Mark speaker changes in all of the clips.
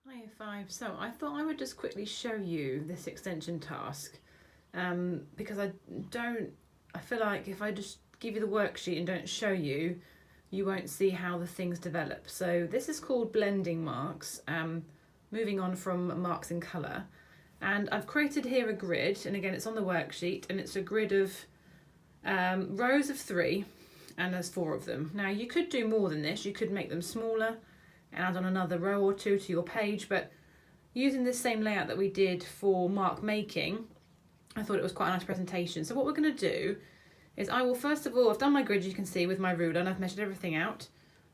Speaker 1: Hi Five. So I thought I would just quickly show you this extension task because I feel like if I just give you the worksheet and don't show you, you won't see how the things develop. So this is called blending marks, moving on from marks in colour. And I've created here a grid, and again it's on the worksheet, and it's a grid of rows of 3, and there's 4 of them. Now you could do more than this, you could make them smaller and add on another row or 2 to your page, but using this same layout that we did for mark making, I thought it was quite a nice presentation. So what we're going to do is I will first of all, I've done my grid, you can see, with my ruler, and I've measured everything out.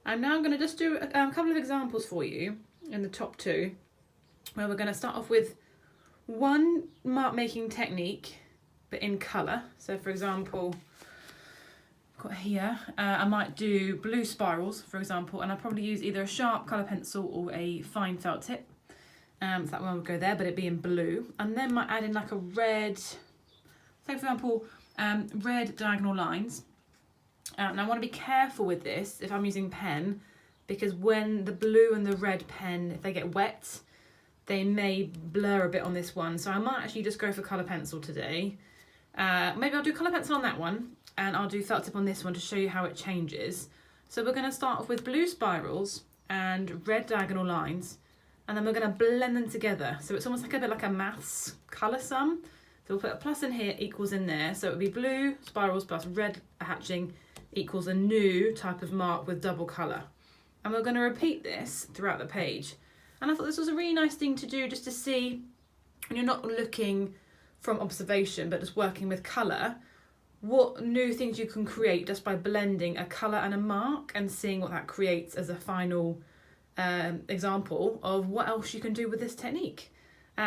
Speaker 1: I'm now going to just do a couple of examples for you in the top 2, where we're going to start off with one mark making technique, but in colour. So for example, got here, I might do blue spirals, for example, and I'll probably use either a sharp colour pencil or a fine felt tip. So that one would go there, but it'd be in blue. And then might add in like a red, say for example, red diagonal lines. And I want to be careful with this if I'm using pen, because when the blue and the red pen, if they get wet, they may blur a bit on this one. So I might actually just go for colour pencil today. Maybe I'll do colour pencil on that one, and I'll do felt tip on this one to show you how it changes. So we're going to start off with blue spirals and red diagonal lines, and then we're going to blend them together. So it's almost like a bit like a maths colour sum. So we'll put a plus in here, equals in there. So it would be blue spirals plus red hatching equals a new type of mark with double colour. And we're going to repeat this throughout the page. And I thought this was a really nice thing to do, just to see when you're not looking from observation but just working with colour, what new things you can create just by blending a colour and a mark and seeing what that creates as a final example of what else you can do with this technique.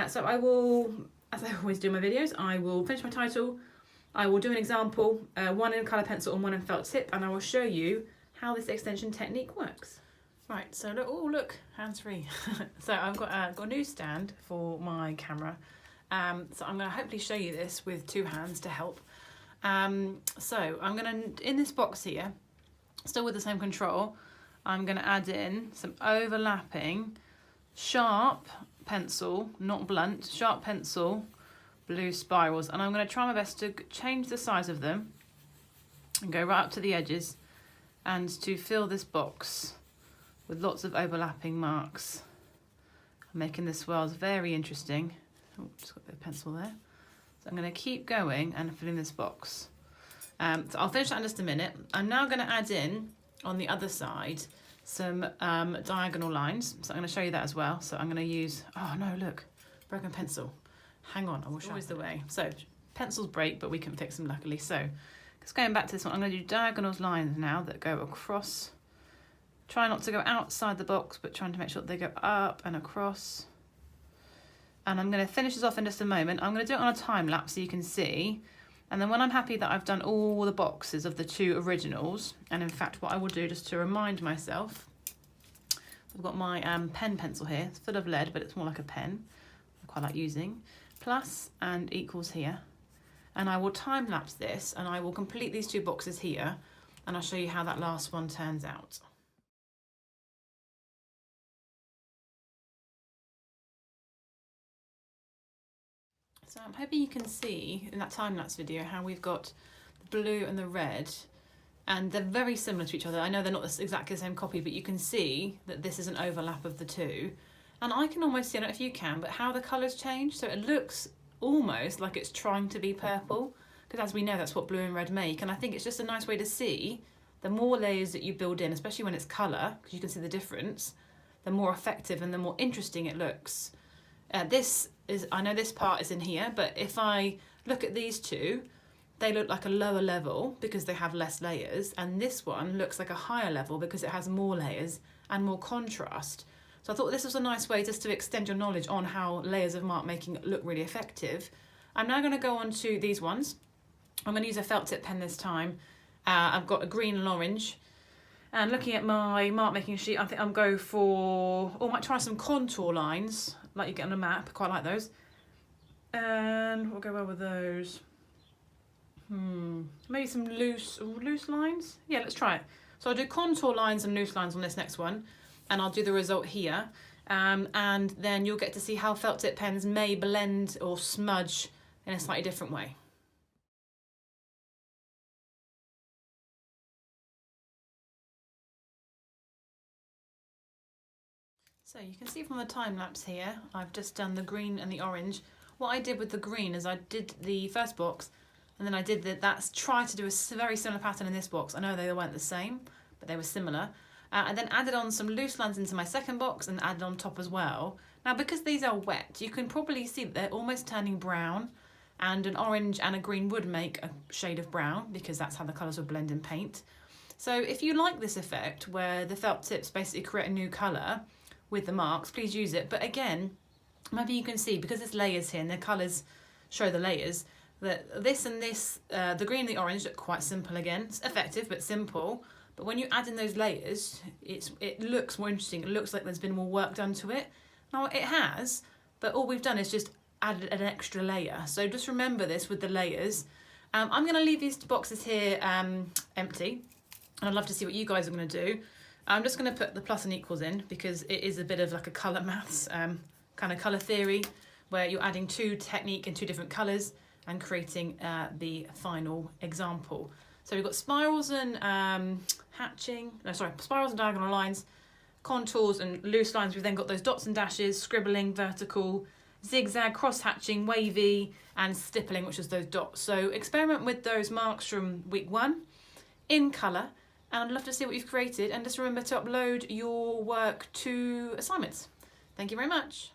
Speaker 1: So I will, as I always do in my videos, I will finish my title, I will do an example, one in colour pencil and one in felt tip, and I will show you how this extension technique works. Right, so look, oh look, hands-free. So I've got a new stand for my camera. So I'm going to hopefully show you this with 2 hands to help. So I'm going to, in this box here, still with the same control, I'm going to add in some overlapping sharp pencil, not blunt, sharp pencil, blue spirals. And I'm going to try my best to change the size of them and go right up to the edges and to fill this box with lots of overlapping marks. I'm making the swirls very interesting. Oh, just got a bit of pencil there. So I'm going to keep going and filling this box. So I'll finish that in just a minute. I'm now going to add in, on the other side, some diagonal lines. So I'm going to show you that as well. So I'm going to use, oh no, look, broken pencil. Hang on, I will show you. Always the way. So pencils break, but we can fix them luckily. So just going back to this one, I'm going to do diagonal lines now that go across. Try not to go outside the box, but trying to make sure that they go up and across. And I'm going to finish this off in just a moment. I'm going to do it on a time lapse so you can see. And then when I'm happy that I've done all the boxes of the 2 originals, and in fact what I will do just to remind myself, I've got my pen pencil here. It's full of lead, but it's more like a pen. I quite like using. Plus and equals here. And I will time lapse this, and I will complete these 2 boxes here, and I'll show you how that last one turns out. So I'm hoping you can see in that time-lapse video how we've got the blue and the red, and they're very similar to each other. I know they're not exactly the same copy, but you can see that this is an overlap of the 2. And I can almost see, I don't know if you can, but how the colours change. So it looks almost like it's trying to be purple, because as we know, that's what blue and red make. And I think it's just a nice way to see the more layers that you build in, especially when it's colour, because you can see the difference, the more effective and the more interesting it looks. This is, I know this part is in here, but if I look at these 2, they look like a lower level because they have less layers, and this one looks like a higher level because it has more layers and more contrast. So I thought this was a nice way just to extend your knowledge on how layers of mark making look really effective. I'm now going to go on to these ones. I'm going to use a felt tip pen this time. I've got a green and orange. And looking at my mark making sheet, I think I'll go for, I might try some contour lines like you get on a map. Quite like those. And we'll go well with those. Maybe some loose lines. Yeah, let's try it. So I'll do contour lines and loose lines on this next one, and I'll do the result here. and then you'll get to see how felt tip pens may blend or smudge in a slightly different way. So you can see from the time lapse here, I've just done the green and the orange. What I did with the green is I did the first box, and then I did try to do a very similar pattern in this box. I know they weren't the same, but they were similar. And then added on some loose lines into my second box and added on top as well. Now, because these are wet, you can probably see that they're almost turning brown, and an orange and a green would make a shade of brown because that's how the colours would blend in paint. So if you like this effect where the felt tips basically create a new colour with the marks, please use it. But again, maybe you can see, because there's layers here and the colours show the layers, that this and this, the green and the orange look quite simple again. It's effective but simple. But when you add in those layers, it looks more interesting. It looks like there's been more work done to it. Now it has, but all we've done is just added an extra layer. So just remember this with the layers. I'm going to leave these boxes here empty, and I'd love to see what you guys are going to do. I'm just going to put the plus and equals in because it is a bit of like a colour maths kind of colour theory where you're adding two technique in two different colours and creating the final example. So we've got spirals and spirals and diagonal lines, contours and loose lines. We've then got those dots and dashes, scribbling, vertical, zigzag, cross hatching, wavy, and stippling, which is those dots. So experiment with those marks from week 1 in colour, and I'd love to see what you've created. And just remember to upload your work to assignments. Thank you very much.